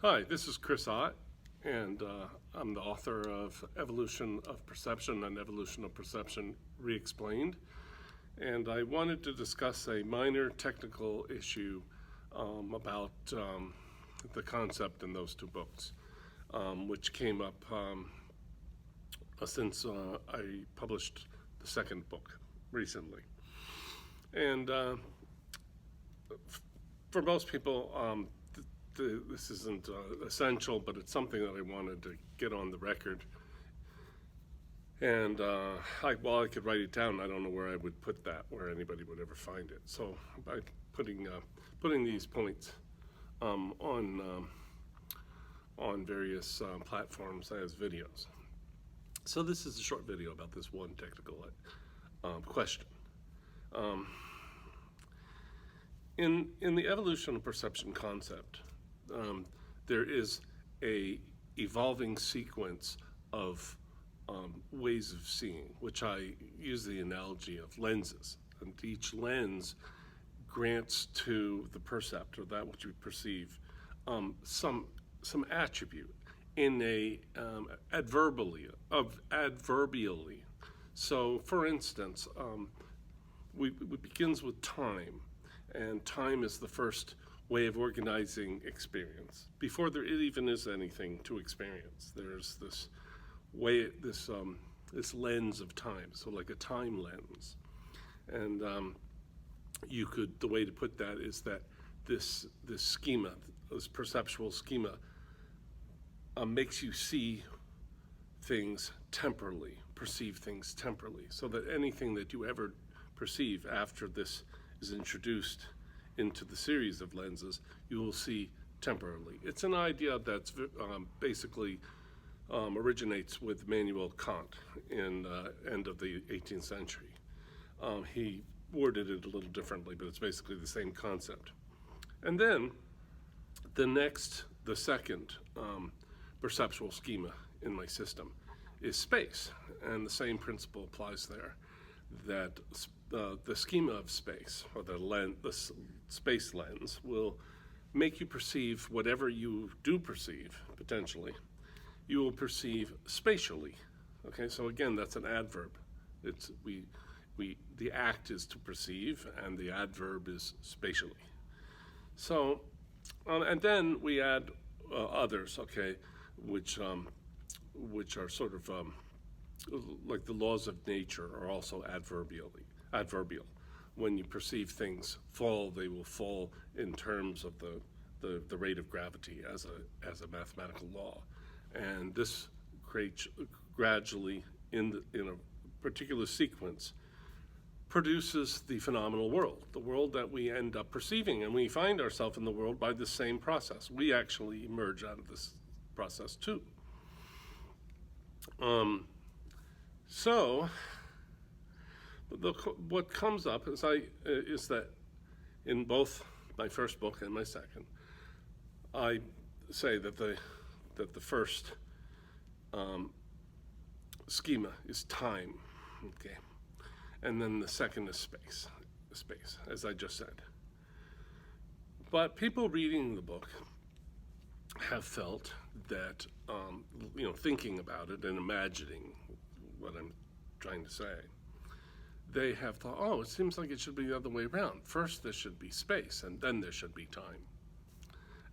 Hi, this is Chris Ott, and I'm the author of Evolution of Perception and Evolution of Perception Re-Explained. And I wanted to discuss a minor technical issue about the concept in those two books, which came up since I published the second book recently. And for most people, this isn't essential, but it's something that I wanted to get on the record. And I could write it down. I don't know where I would put that, where anybody would ever find it. So by putting these points on various platforms as videos. So this is a short video about this one technical question. In the evolution of perception concept, there is a evolving sequence of ways of seeing, which I use the analogy of lenses. And each lens grants to the perceptor, that which we perceive, some attribute in a adverbially. So, for instance, it begins with time, and time is the first way of organizing experience. Before there even is anything to experience, there's this way, this lens of time, so like a time lens. And the way to put that is that this schema, this perceptual schema, makes you see things temporally, perceive things temporally, so that anything that you ever perceive after this is introduced into the series of lenses, you will see temporarily. It's an idea that's basically originates with Immanuel Kant in end of the 18th century. He worded it a little differently, but it's basically the same concept. And then the second perceptual schema in my system is space, and the same principle applies there. That the schema of space, or the space lens, will make you perceive whatever you do perceive, potentially, you will perceive spatially. Okay, so again, that's an adverb. It's the act is to perceive, and the adverb is spatially. So, and then we add others, okay, which are sort of like the laws of nature are also adverbial. When you perceive things fall, they will fall in terms of the rate of gravity as a mathematical law, and this gradually in a particular sequence produces the phenomenal world, the world that we end up perceiving, and we find ourselves in the world by the same process. We actually emerge out of this process too. So what comes up is that in both my first book and my second, I say that the first schema is time, okay, and then the second is space, as I just said. But people reading the book have felt that, thinking about it and imagining what I'm trying to say, they have thought, oh, it seems like it should be the other way around. First there should be space, and then there should be time.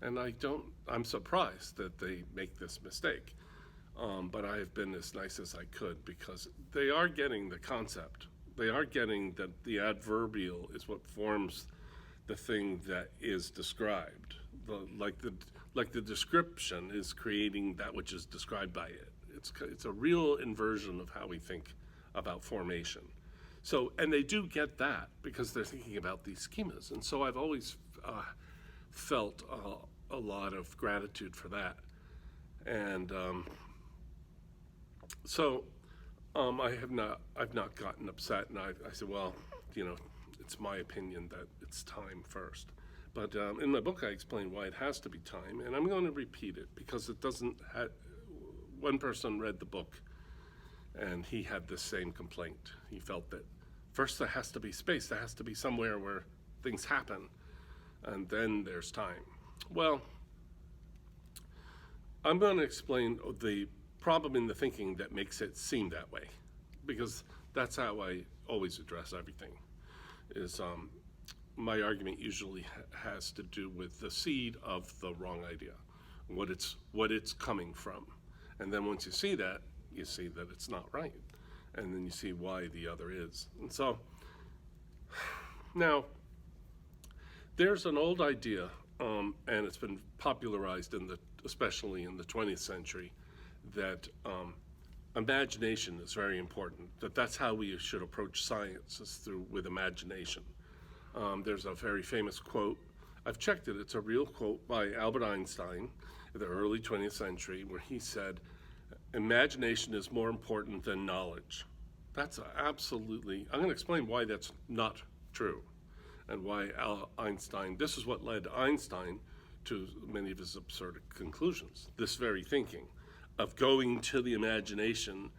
And I'm surprised that they make this mistake. But I have been as nice as I could, because they are getting the concept. They are getting that the adverbial is what forms the thing that is described. Like the description is creating that which is described by it. It's a real inversion of how we think about formation. So, and they do get that because they're thinking about these schemas. And so I've always felt a lot of gratitude for that. And I've not gotten upset, and I said, well, it's my opinion that it's time first. But in my book, I explain why it has to be time, and I'm going to repeat it because it doesn't one person read the book, and he had the same complaint. He felt that first there has to be space, there has to be somewhere where things happen, and then there's time. Well, I'm going to explain the problem in the thinking that makes it seem that way, because that's how I always address everything. Is my argument usually has to do with the seed of the wrong idea, what it's coming from, and then once you see that, you see that it's not right, and then you see why the other is. And so now there's an old idea, and it's been popularized especially in the 20th century, that imagination is very important. That's how we should approach science, is with imagination. There's a very famous quote. I've checked it. It's a real quote by Albert Einstein in the early 20th century, where he said, "Imagination is more important than knowledge." That's absolutely. I'm going to explain why that's not true, and why Einstein. This is what led Einstein to many of his absurd conclusions. This very thinking of going to the imagination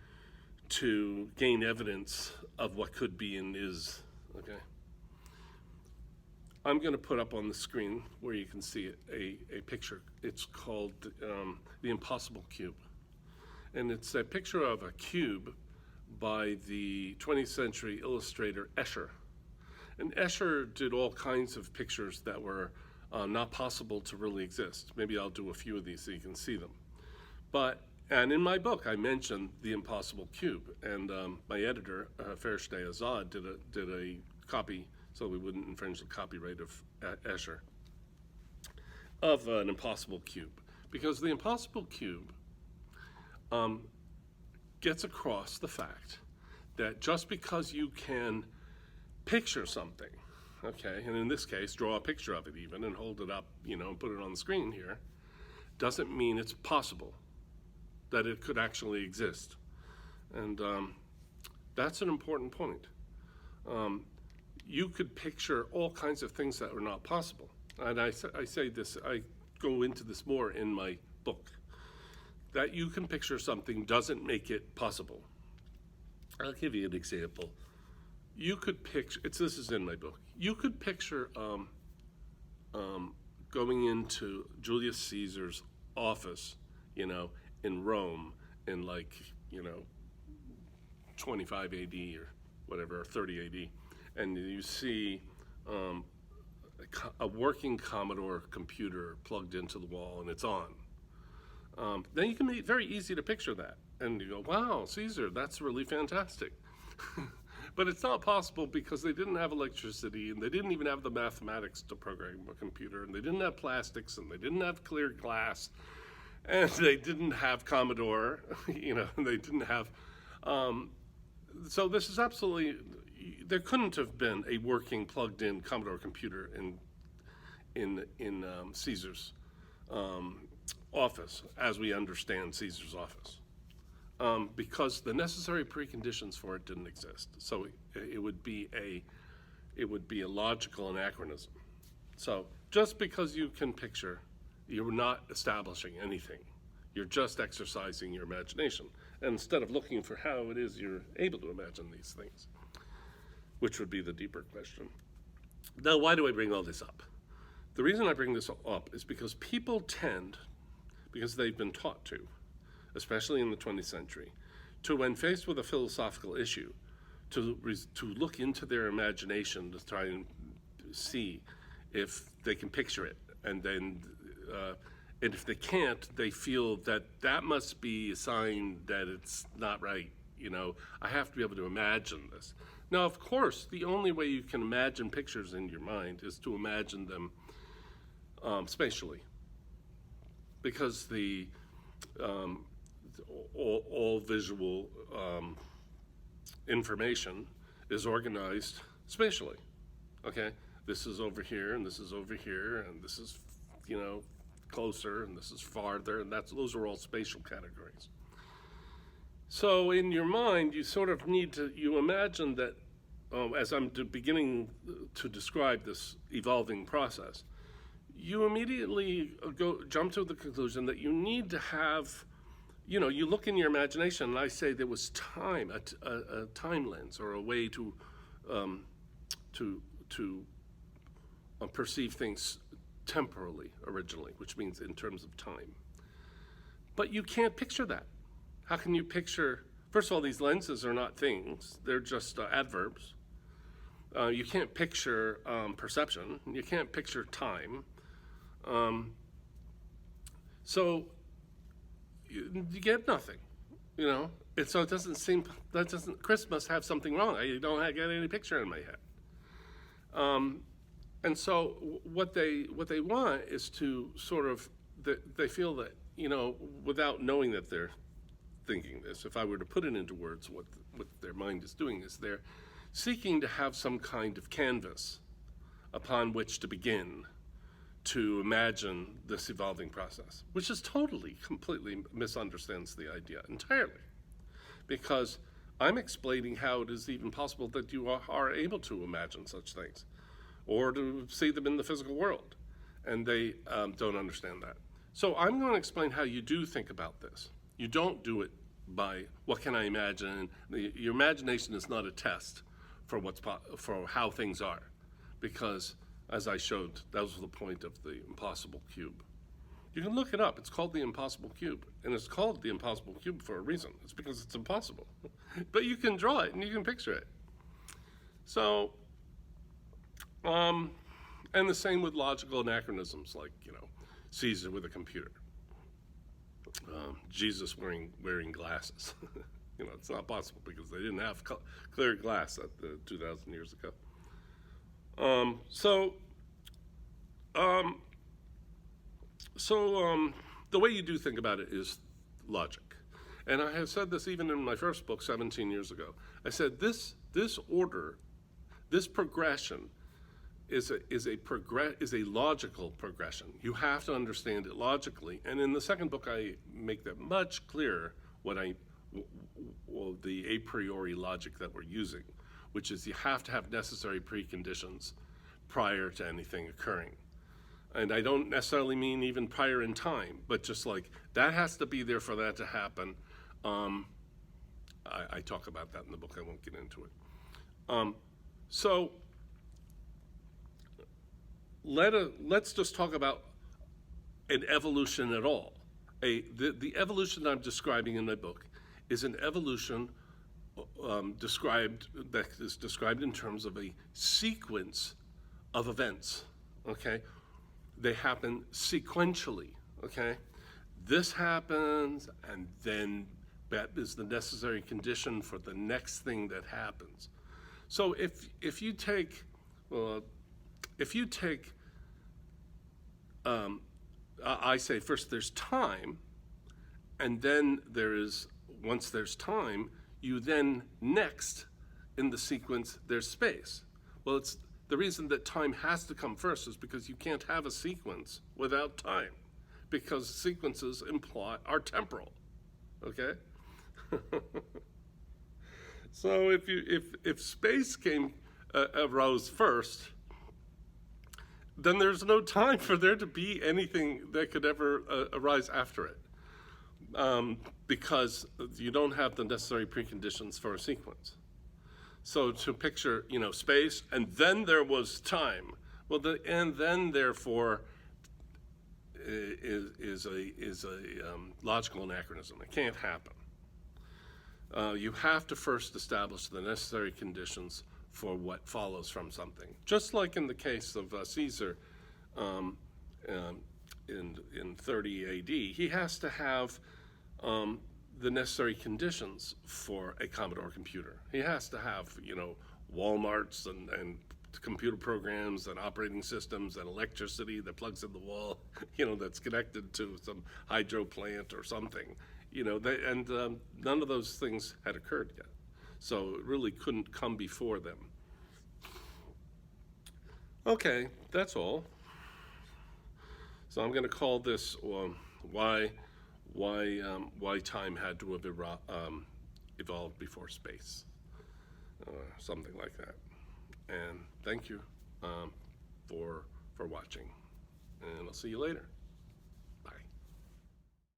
to gain evidence of what could be and is. Okay. I'm going to put up on the screen where you can see it, a picture. It's called The Impossible Cube. And it's a picture of a cube by the 20th century illustrator Escher. And Escher did all kinds of pictures that were not possible to really exist. Maybe I'll do a few of these so you can see them. And in my book, I mentioned The Impossible Cube. And my editor, Ferishteh Azad, did a copy, so we wouldn't infringe the copyright of Escher, of an impossible cube. Because the impossible cube gets across the fact that just because you can picture something, okay, and in this case, draw a picture of it even and hold it up, and put it on the screen here, doesn't mean it's possible, that it could actually exist. And that's an important point. You could picture all kinds of things that are not possible. And I say this, I go into this more in my book. That you can picture something doesn't make it possible. I'll give you an example. You could picture, this is in my book, you could picture going into Julius Caesar's office, in Rome in 25 AD or whatever, or 30 AD, and you see a working Commodore computer plugged into the wall and it's on. Then you can be very easy to picture that. And you go, wow, Caesar, that's really fantastic. But it's not possible because they didn't have electricity, and they didn't even have the mathematics to program a computer, and they didn't have plastics, and they didn't have clear glass, and they didn't have Commodore, and they didn't have, so this is absolutely, there couldn't have been a working plugged-in Commodore computer in Caesar's office, as we understand Caesar's office, because the necessary preconditions for it didn't exist. So it would be a logical anachronism. So just because you can picture, you're not establishing anything. You're just exercising your imagination. And instead of looking for how it is you're able to imagine these things, which would be the deeper question. Now, why do I bring all this up? The reason I bring this up is because people tend, because they've been taught to, especially in the 20th century, to, when faced with a philosophical issue, to look into their imagination to try and see if they can picture it. And then, and if they can't, they feel that that must be a sign that it's not right. I have to be able to imagine this. Now, of course, the only way you can imagine pictures in your mind is to imagine them spatially, because all visual information is organized spatially. Okay, this is over here, and this is over here, and this is, closer, and this is farther, and those are all spatial categories. So in your mind, you sort of need to, you imagine that, as I'm beginning to describe this evolving process, you immediately jump to the conclusion that you need to have, you look in your imagination, and I say there was time, a time lens, or a way to perceive things temporally originally, which means in terms of time. But you can't picture that. How can you picture, first of all, these lenses are not things, they're just adverbs. You can't picture perception, you can't picture time. So you get nothing, you know? So it doesn't seem, Chris must have something wrong. I don't get any picture in my head. And so what they want is to sort of, they feel that, you know, without knowing that they're thinking this, if I were to put it into words, what their mind is doing is they're seeking to have some kind of canvas upon which to begin to imagine this evolving process, which is totally, completely misunderstands the idea entirely. Because I'm explaining how it is even possible that you are able to imagine such things or to see them in the physical world. And they don't understand that. So I'm going to explain how you do think about this. You don't do it by what can I imagine. Your imagination is not a test for for how things are, because as I showed, that was the point of the impossible cube. You can look it up. It's called the impossible cube, and it's called the impossible cube for a reason. It's because it's impossible. But you can draw it and you can picture it. So, and the same with logical anachronisms, like, you know, Caesar with a computer, Jesus wearing glasses. You know, it's not possible because they didn't have clear glass at 2,000 years ago. The way you do think about it is logic. And I have said this even in my first book 17 years ago. I said this order, this progression is a logical progression. You have to understand it logically. And in the second book, I make that much clearer the a priori logic that we're using, which is you have to have necessary preconditions prior to anything occurring. And I don't necessarily mean even prior in time, but just like that has to be there for that to happen. I talk about that in the book. I won't get into it. So let's just talk about an evolution at all. The evolution I'm describing in my book is an evolution that is described in terms of a sequence of events, okay? They happen sequentially, okay? This happens, and then that is the necessary condition for the next thing that happens. So if you take, I say first there's time, and then once there's time, you then next in the sequence there's space. Well, it's the reason that time has to come first is because you can't have a sequence without time, because sequences are temporal, okay? So if space arose first, then there's no time for there to be anything that could ever arise after it, because you don't have the necessary preconditions for a sequence. So to picture, you know, space, and then there was time. Well, and then therefore is a logical anachronism. It can't happen. You have to first establish the necessary conditions for what follows from something. Just like in the case of Caesar in 30 AD, he has to have the necessary conditions for a Commodore computer. He has to have, you know, Walmarts and computer programs and operating systems and electricity that plugs in the wall, you know, that's connected to some hydro plant or something. You know, none of those things had occurred yet. So it really couldn't come before them. Okay, that's all. So I'm going to call this why time had to have evolved before space, something like that. And thank you for watching, and I'll see you later.